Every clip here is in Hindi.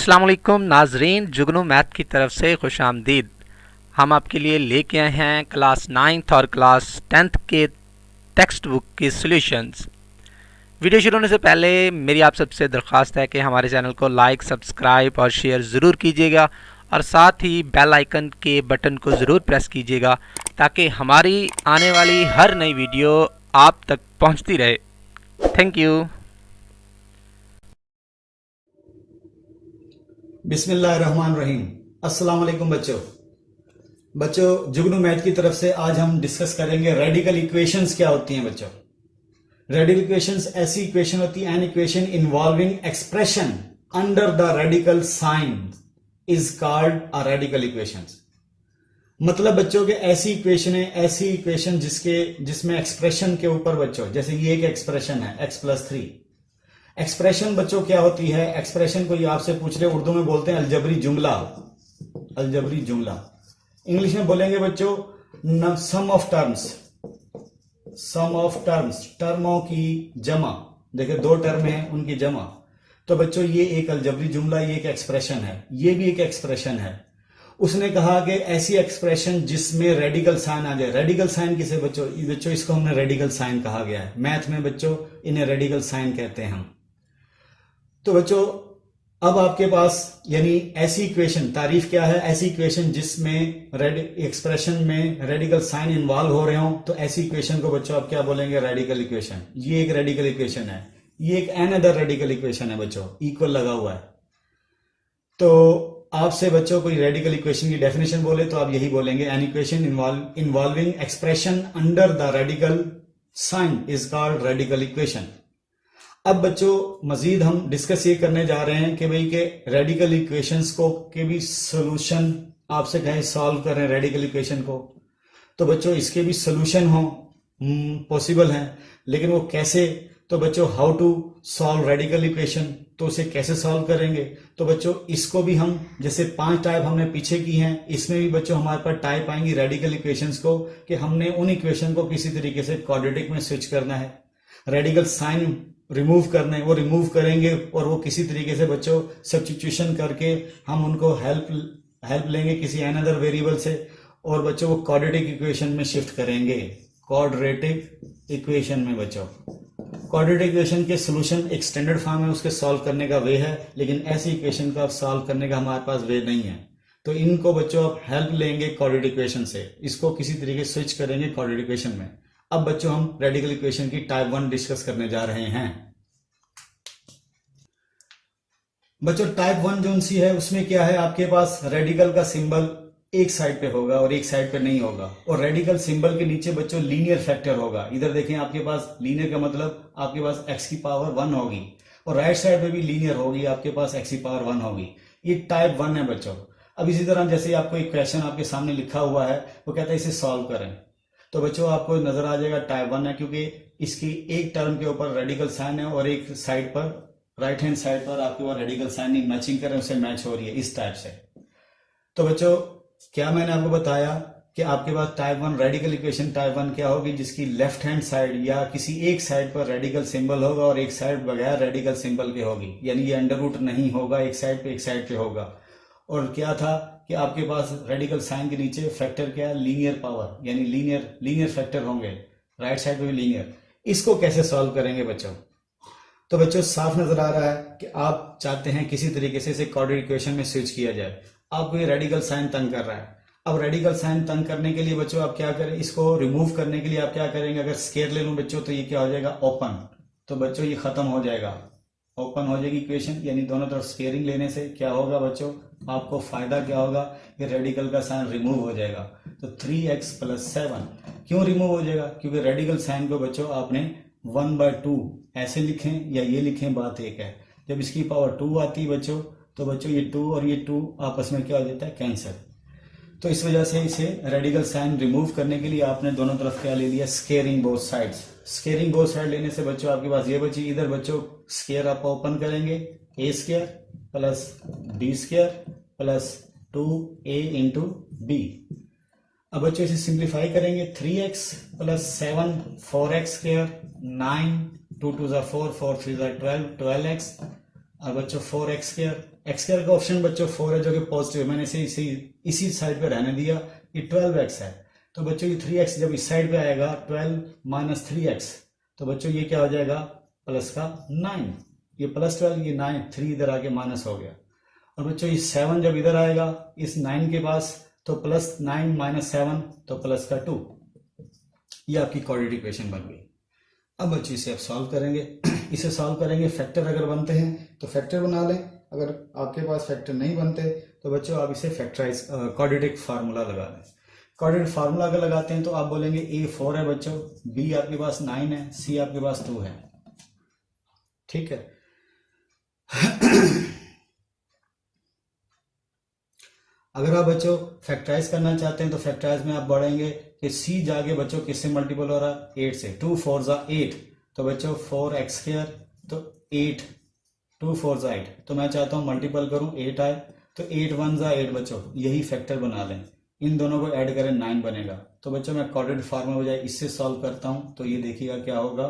अस्सलाम वालेकुम नाजरीन, जुगनू मैथ की तरफ से खुश आमदीद। हम आपके लिए लेके आए हैं क्लास 9th और क्लास 10th के टेक्स्ट बुक के सॉल्यूशंस। वीडियो शुरू होने से पहले मेरी आप सबसे दरख्वास्त है कि हमारे चैनल को लाइक, सब्सक्राइब और शेयर ज़रूर कीजिएगा और साथ ही बेल आइकन के बटन को ज़रूर प्रेस कीजिएगा ताकि हमारी आने वाली हर नई वीडियो आप तक पहुंचती रहे। Thank you. बिस्मिल्लाहिर्रहमानिर्रहीम। अस्सलाम वालेकुम बच्चों जुगनू मैथ की तरफ से आज हम डिस्कस करेंगे रेडिकल इक्वेशंस क्या होती हैं। बच्चों रेडिकल इक्वेशंस ऐसी इक्वेशन होती है, an equation involving expression under the radical sign is called a radical equations. मतलब बच्चों के ऐसी इक्वेशन है, ऐसी इक्वेशन जिसमें एक्सप्रेशन के ऊपर बच्चों, जैसे ये एक एक्सप्रेशन है x+3। एक्सप्रेशन बच्चों क्या होती है? एक्सप्रेशन को ये आपसे पूछ रहे, उर्दू में बोलते हैं अलजबरी जुमला। अलजबरी जुमला इंग्लिश में बोलेंगे बच्चों some of terms. Some of terms, टर्मों की जमा। देखिए दो टर्म है, उनकी जमा। तो बच्चों ये एक अलजबरी जुमला, ये एक एक्सप्रेशन है, ये भी एक एक्सप्रेशन है। उसने कहा कि ऐसी एक्सप्रेशन जिसमें रेडिकल साइन आ जाए। रेडिकल साइन किसे बच्चों इसको हमने रेडिकल साइन कहा गया है मैथ में बच्चों, इन्हें रेडिकल साइन कहते हैं हम। तो बच्चों अब आपके पास यानी ऐसी इक्वेशन, तारीफ क्या है? ऐसी इक्वेशन जिसमें एक्सप्रेशन में रेडिकल साइन इन्वॉल्व हो रहे हो, तो ऐसी इक्वेशन को बच्चों आप क्या बोलेंगे? Radical equation. ये एक रेडिकल इक्वेशन है, ये एक अनदर रेडिकल इक्वेशन है बच्चों, इक्वल लगा हुआ है। तो आपसे बच्चों कोई रेडिकल इक्वेशन की डेफिनेशन बोले तो आप यही बोलेंगे, an equation involving expression under the radical sign is called radical equation. अब बच्चों मजीद हम डिस्कस ये करने जा रहे हैं कि भाई के रेडिकल इक्वेशंस को के भी सोल्यूशन आपसे कहें सॉल्व करें रेडिकल इक्वेशन को, तो बच्चों इसके भी सोल्यूशन हो पॉसिबल है, लेकिन वो कैसे? तो बच्चों how to solve radical equation, तो उसे कैसे सॉल्व करेंगे? तो बच्चों इसको भी हम जैसे 5 टाइप हमने पीछे की हैं, इसमें भी बच्चों हमारे पास टाइप आएंगी रेडिकल इक्वेशंस को, कि हमने उन इक्वेशन को किसी तरीके से क्वाड्रेटिक में स्विच करना है, रेडिकल साइन रिमूव करने, वो रिमूव करेंगे और वो किसी तरीके से बच्चों सब्स्टिट्यूशन करके हम उनको हेल्प लेंगे किसी अनदर वेरिएबल से, और बच्चों वो क्वाड्रेटिक इक्वेशन में शिफ्ट करेंगे। क्वाड्रेटिक इक्वेशन में बच्चों, क्वाड्रेटिक इक्वेशन के सॉल्यूशन एक स्टैंडर्ड फॉर्म है, उसके सॉल्व करने का वे है, लेकिन ऐसी इक्वेशन का सॉल्व करने का हमारे पास वे नहीं है। तो इनको बच्चों आप हेल्प लेंगे क्वाड्रेटिक इक्वेशन से, इसको किसी तरीके से स्विच करेंगे क्वाड्रेटिक इक्वेशन में। अब बच्चों हम रेडिकल इक्वेशन की टाइप 1 डिस्कस करने जा रहे हैं। बच्चों टाइप 1 जो सी है उसमें क्या है, आपके पास रेडिकल का सिंबल एक साइड पे होगा और एक साइड पे नहीं होगा, और रेडिकल सिंबल के नीचे बच्चों लीनियर फैक्टर होगा। इधर देखें आपके पास लीनियर का मतलब आपके पास x की पावर 1 होगी, और राइट साइड पे भी लीनियर होगी, आपके पास x की पावर 1 होगी। ये टाइप 1 है बच्चों। अब इसी तरह जैसे आपको एक क्वेश्चन आपके सामने लिखा हुआ है, वो कहता है इसे सॉल्व करें, तो बच्चों आपको नजर आ जाएगा टाइप 1 है, क्योंकि इसकी एक टर्म के ऊपर रेडिकल साइन है और एक साइड पर राइट हैंड साइड पर आपके पास रेडिकल साइन नहीं मैचिंग कर रहे, उसे मैच हो रही है इस टाइप से। तो बच्चों क्या मैंने आपको बताया कि आपके पास टाइप 1 रेडिकल इक्वेशन टाइप 1 क्या होगी, जिसकी लेफ्ट हैंड साइड या किसी एक साइड पर रेडिकल सिंबल होगा और एक साइड बगैर रेडिकल सिंबल के होगी, यानी ये अंडर रूट नहीं होगा, एक साइड पे होगा। और क्या था कि आपके पास रेडिकल साइन के नीचे फैक्टर क्या है? लीनियर पावर, यानी लीनियर फैक्टर होंगे, राइट साइड पे भी लीनियर। इसको कैसे सॉल्व करेंगे बच्चों? तो बच्चों साफ नजर आ रहा है कि आप चाहते हैं किसी तरीके से इसे क्वाड्रेटिक इक्वेशन में स्विच किया जाए। आपको ये रेडिकल साइन तंग कर रहा है। अब रेडिकल साइन तंग करने के लिए बच्चों आप क्या करें, इसको रिमूव करने के लिए आप क्या करेंगे? अगर स्केयर ले लूं बच्चों तो ये क्या हो जाएगा? ओपन। तो बच्चों ये खत्म हो जाएगा, ओपन हो जाएगी इक्वेशन, यानी दोनों तरफ स्केयरिंग लेने से क्या होगा बच्चों? आपको फायदा क्या होगा? ये रेडिकल का साइन रिमूव हो जाएगा। तो 3x + 7 क्यों रिमूव हो जाएगा? क्योंकि रेडिकल साइन को बच्चों आपने 1/2 ऐसे लिखें या ये लिखें, बात एक है। जब इसकी पावर 2 आती है बच्चों, तो बच्चों ये 2 और ये 2 आपस में क्या हो जाता है? कैंसिल। तो इस वजह से इसे रेडिकल साइन रिमूव करने के लिए आपने दोनों तरफ क्या ले लिया? Squaring both sides. Squaring both side लेने से बच्चों आपके पास ये बची, इधर बच्चों स्केयर आप ओपन करेंगे, a² + b² + 2a × b। अब बच्चों इसे सिंप्लीफाई करेंगे, 3x + 7 4x², 9 2 2 4 4 3 12 12x और बच्चों 4x², x² का ऑप्शन बच्चों 4 है जो कि पॉजिटिव है, मैंने इसी साइड पे रहने दिया। ये 12x है, तो बच्चों ये 3x जब इस साइड पे आएगा 12 माइनस 3x, तो बच्चों ये क्या हो जाएगा प्लस का 9, ये प्लस 12 ये 9, 3 इधर आके माइनस हो गया। और बच्चों ये 7 जब इधर आएगा इस 9 के पास, तो प्लस 9 माइनस 7 तो प्लस का 2, ये आपकी क्वाड्रेटिक इक्वेशन बन गई। अब बच्चों इसे आप सॉल्व करेंगे। इसे सॉल्व करेंगे, फैक्टर अगर बनते हैं तो फैक्टर बना लें, अगर आपके पास फैक्टर नहीं बनते तो बच्चों आप इसे फैक्टराइज क्वाड्रेटिक फार्मूला लगा लें। क्वाड्रेटिक फार्मूला अगर लगाते हैं तो आप बोलेंगे a 4 है बच्चों, b आपके पास 9 है, c आपके पास 2 है, ठीक है। अगर आप बच्चों फैक्टराइज करना चाहते हैं तो फैक्टराइज में आप बढ़ेंगे कि c जाके बच्चों किससे मल्टीपल हो रहा है 8 से, 2 4 जा 8, तो बच्चों 4x² तो 8, 2 4 जा 8, तो मैं चाहता हूं मल्टीपल करूं 8 आए, तो 8 1 जा 8 बच्चों, यही फैक्टर बना लें, इन दोनों को ऐड करें 9 बनेगा। तो बच्चों मैं क्वाड्रेटिक फार्मूला बजाय इससे सॉल्व करता हूं, तो ये देखिएगा क्या होगा,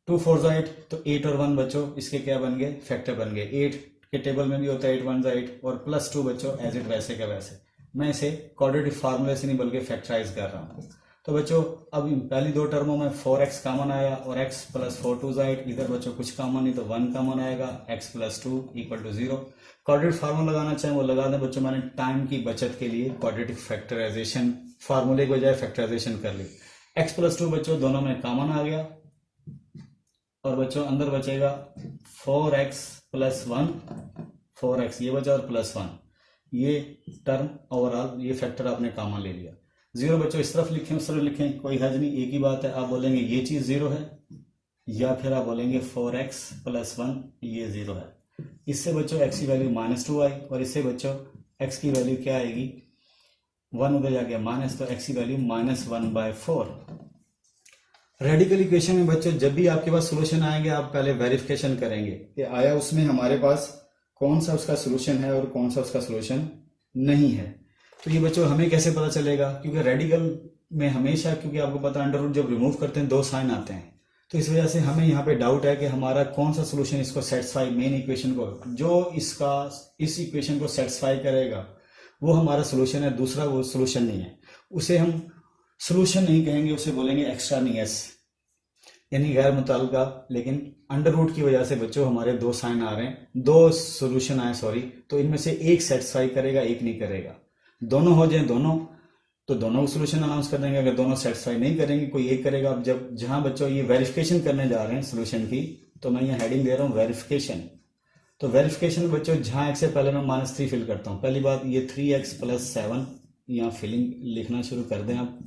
2 4 जा 8, तो 8 और 1 बच्चों इसके क्या बन गए फैक्टर बन गए। 8 के टेबल में भी होता है 8 1 जा 8 और प्लस 2 बच्चों एज इट वैसे का वैसे, मैं इसे क्वाड्रेटिक फार्मूले से नहीं बल्कि फैक्टराइज कर रहा हूँ। तो बच्चों अब पहली दो टर्मों में 4x कॉमन आया और x प्लस 4 2 जा 8, इधर बच्चों कुछ कॉमन नहीं तो 1 कॉमन आएगा, x plus 2 equal to 0। Quadratic formula लगाना चाहें वो लगा दें बच्चों, मैंने टाइम की बचत के लिए क्वाड्रेटिक फैक्टराइजेशन फार्मूले के बजाय फैक्टराइजेशन कर ली। x प्लस 2 बच्चों दोनों में कॉमन आ गया और बच्चों अंदर बचेगा 4x प्लस 1, 4x ये बचा और प्लस 1, ये टर्म ओवरऑल ये फैक्टर आपने कॉमन ले लिया। 0 बच्चों इस तरफ लिखें उस तरफ लिखें कोई हर्ज नहीं, एक ही बात है, आप बोलेंगे ये चीज 0 है या फिर आप बोलेंगे 4x प्लस 1 ये 0 है। इससे बच्चों x की वैल्यू -2 आई और इससे बच्चों x की वैल्यू क्या आएगी 1 उधर जा गया माइनस, तो x की वैल्यू -1/4। रेडिकल इक्वेशन में बच्चों जब भी आपके पास सोल्यूशन आएंगे आप पहले वेरिफिकेशन करेंगे कि आया उसमें हमारे पास कौन सा उसका सोल्यूशन है और कौन सा उसका सोल्यूशन नहीं है। तो ये बच्चों हमें कैसे पता चलेगा, क्योंकि रेडिकल में हमेशा, क्योंकि आपको पता है अंडर रूट जब रिमूव करते हैं 2 साइन आते हैं, तो इस वजह से हमें यहाँ पे डाउट है कि हमारा कौन सा सोल्यूशन इसको सेटिस्फाई, मेन इक्वेशन को जो इस इक्वेशन को सेटिस्फाई करेगा वो हमारा सोल्यूशन है, दूसरा वो सोल्यूशन नहीं है, उसे हम सोल्यूशन नहीं कहेंगे, उसे बोलेंगे एक्सट्रानियस यानी गैर मुतल्लका। लेकिन अंडर रूट की वजह से बच्चों हमारे 2 साइन आ रहे हैं, 2 सोल्यूशन आए सॉरी, तो इनमें से एक सेटिस्फाई करेगा एक नहीं करेगा, दोनों हो जाए दोनों तो दोनों को सोल्यूशन अनाउंस कर देंगे, अगर दोनों सेटिस्फाई नहीं करेंगे कोई एक करेगा। अब जब जहां बच्चों ये वेरिफिकेशन करने जा रहे हैं सोल्यूशन की, तो मैं ये हेडिंग दे रहा हूँ वेरिफिकेशन। तो वेरिफिकेशन बच्चों जहां x से पहले मैं -3 फिल करता हूँ, पहली बात ये 3x प्लस 7 यहाँ फिलिंग लिखना शुरू कर दें आप।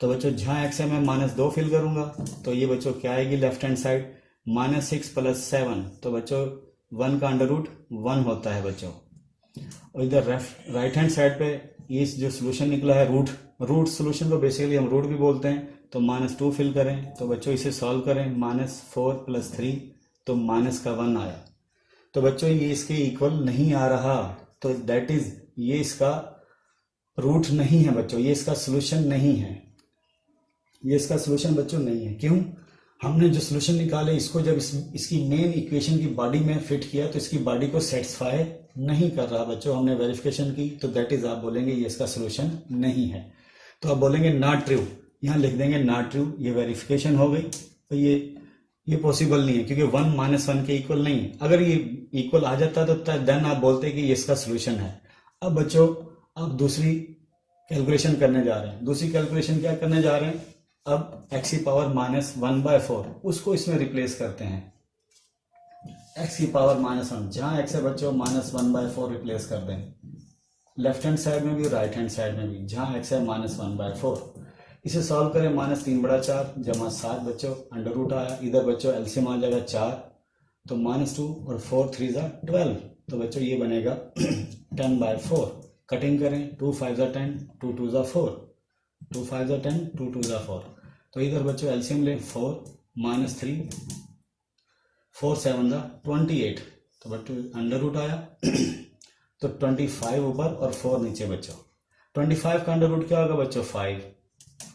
तो बच्चों जहां x है मैं -2 फिल करूंगा, तो ये बच्चों क्या आएगी लेफ्ट हैंड साइड -6 प्लस 7, तो बच्चों 1 का अंडर रूट 1 होता है बच्चों। और इधर राइट हैंड साइड पे ये जो सोल्यूशन निकला है रूट सोल्यूशन को बेसिकली हम रूट भी बोलते हैं, तो -2 फिल करें, तो बच्चों इसे सॉल्व करें -4 प्लस 3 तो -1 आया, तो बच्चों ये इसके इक्वल नहीं आ रहा, तो दैट इज ये इसका रूट नहीं है बच्चों, ये इसका सोल्यूशन नहीं है, ये इसका सोल्यूशन बच्चों नहीं है। क्यों? हमने जो सोल्यूशन निकाले इसको जब इसकी मेन इक्वेशन की बॉडी में फिट किया तो इसकी बॉडी को सेटिस्फाई नहीं कर रहा बच्चों, हमने वेरिफिकेशन की, तो दैट इज आप बोलेंगे ये इसका सोल्यूशन नहीं है। तो आप बोलेंगे नॉट ट्रू, यहाँ लिख देंगे नॉट ट्रू, ये वेरिफिकेशन हो गई, तो ये पॉसिबल नहीं है क्योंकि 1 -1 के इक्वल नहीं है। अगर ये इक्वल आ जाता तो देन आप बोलते कि ये इसका सोल्यूशन है। अब बच्चों आप दूसरी कैलकुलेशन करने जा रहे हैं, दूसरी कैलकुलेशन क्या करने जा रहे हैं, अब x की पावर -1/4 उसको इसमें रिप्लेस करते हैं, x की पावर -1 जहां x है बच्चों -1/4 रिप्लेस कर दें, लेफ्ट हैंड साइड में भी राइट हैंड साइड में भी जहां x है -1/4। इसे सॉल्व करें -3/4 जमा 7 बच्चों अंडर रूट आया, इधर बच्चों एलसीएम आ जाएगा 4, तो -2 और 4 3 जा 12, तो बच्चों ये बनेगा 10/4। कटिंग करें 2 5 जा 10, 2 2 जा 4, 2 5 जा 10, 2 2 जा 4, तो इधर बच्चों एलसीएम लें 4 -3 4 7 जा 28, तो बच्चों अंडर रूट आया तो 25 ऊपर और 4 नीचे बच्चों। 25 का अंडर रूट क्या होगा बच्चों 5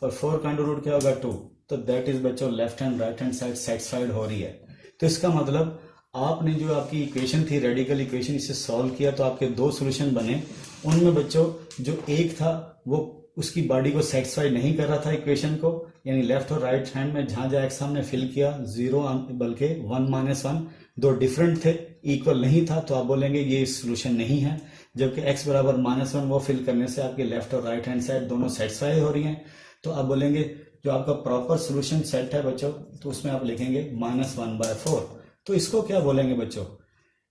और 4 का अंडर रूट क्या होगा 2, तो दैट इज बच्चों left hand right hand side satisfied हो रही है। तो इसका मतलब आपने जो आपकी इक्वेशन थी रेडिकल इक्वेशन, इसे सॉल्व किया तो आपके दो सॉल्यूशन बने। उनमें बच्चों जो एक था वो उसकी बॉडी को सेटिस्फाई नहीं कर रहा था इक्वेशन को, यानी लेफ्ट और राइट हैंड में जहां जहां एक्स हमने फिल किया 0 बल्कि 1 - 1 दो डिफरेंट थे, इक्वल नहीं था, तो आप बोलेंगे ये सोल्यूशन नहीं है। जबकि x बराबर -1 वो फिल करने से आपके लेफ्ट और राइट हैंड साइड दोनों सेटिस्फाई हो रही हैं, तो आप बोलेंगे जो आपका प्रॉपर सोल्यूशन सेट है बच्चों, तो उसमें आप लिखेंगे -1/4। तो इसको क्या बोलेंगे बच्चों,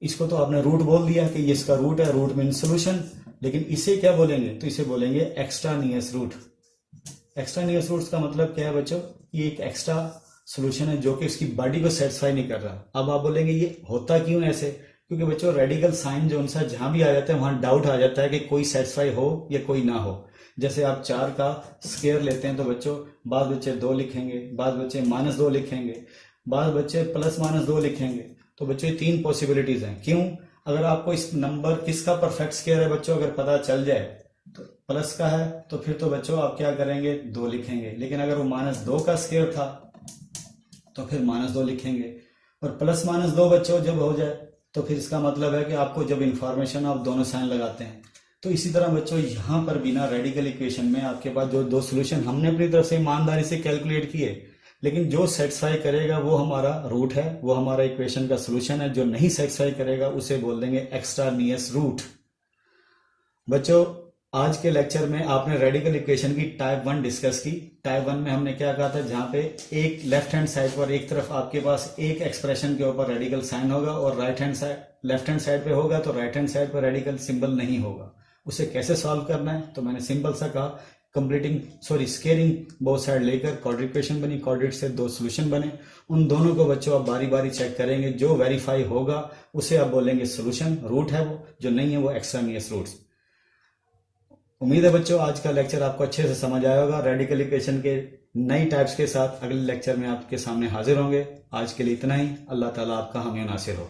इसको तो आपने रूट बोल दिया कि ये इसका रूट है, रूट मीन सोल्यूशन, लेकिन इसे क्या बोलेंगे, तो इसे बोलेंगे एक्स्ट्रानियस रूट। एक्स्ट्रानियस रूट्स का मतलब क्या है बच्चों, ये एक एक्स्ट्रा सोल्यूशन है जो कि इसकी बॉडी को सेटिस्फाई नहीं कर रहा। अब आप बोलेंगे ये होता क्यों ऐसे, क्योंकि बच्चों रेडिकल साइन जो उनसा जहां भी आ जाता है वहां डाउट आ जाता है कि कोई सेटिस्फाई हो या कोई ना हो। जैसे आप 4 का स्क्वायर लेते हैं तो बच्चों बाद बच्चे 2 लिखेंगे, बाद बच्चे -2 लिखेंगे, बाद बच्चे +-2 लिखेंगे। तो बच्चों ये 3 पॉसिबिलिटीज हैं। क्यों, अगर आपको इस नंबर किसका परफेक्ट स्क्वायर है बच्चों अगर पता चल जाए, तो प्लस का है, तो फिर तो बच्चों आप क्या करेंगे 2 लिखेंगे। लेकिन अगर वो -2 का स्क्वायर था तो फिर -2 लिखेंगे। और +-2 बच्चों जब हो जाए तो फिर इसका मतलब है कि आपको जब इंफॉर्मेशन आप दोनों साइन लगाते हैं। तो इसी तरह बच्चों यहाँ पर बिना रेडिकल इक्वेशन में आपके पास जो दो सोल्यूशन हमने अपनी तरफ से ईमानदारी से कैलकुलेट किए, लेकिन जो सेटिस्फाई करेगा वो हमारा रूट है, वो हमारा इक्वेशन का सोल्यूशन है। जो नहीं सेटिस्फाई करेगा उसे बोल देंगे एक्स्ट्रानियस रूट। बच्चों आज के लेक्चर में आपने रेडिकल इक्वेशन की टाइप 1 डिस्कस की। टाइप 1 में हमने क्या कहा था, जहां पे एक लेफ्ट हैंड साइड पर एक तरफ आपके पास एक एक्सप्रेशन के ऊपर रेडिकल साइन होगा और right hand side left hand side पे होगा तो राइट हैंड साइड पर रेडिकल सिंबल नहीं होगा। उसे कैसे सॉल्व करना है, तो मैंने सिंपल सा कहा स्केयरिंग बोथ साइड लेकर क्वाड्रेटिक इक्वेशन बनी, क्वाड्रेटिक से 2 सॉल्यूशन बने। उन दोनों को बच्चों आप बारी बारी चेक करेंगे, जो वेरीफाई होगा उसे आप बोलेंगे सोल्यूशन, रूट है वो, जो नहीं है वो एक्स्ट्रानियस रूट्स। उम्मीद है बच्चों आज का लेक्चर आपको अच्छे से समझ आया होगा। रेडिकल इक्वेशन के नई टाइप्स के साथ अगले लेक्चर में आपके सामने हाजिर होंगे। आज के लिए इतना ही। अल्लाह ताला आपका हामी नासिर हो।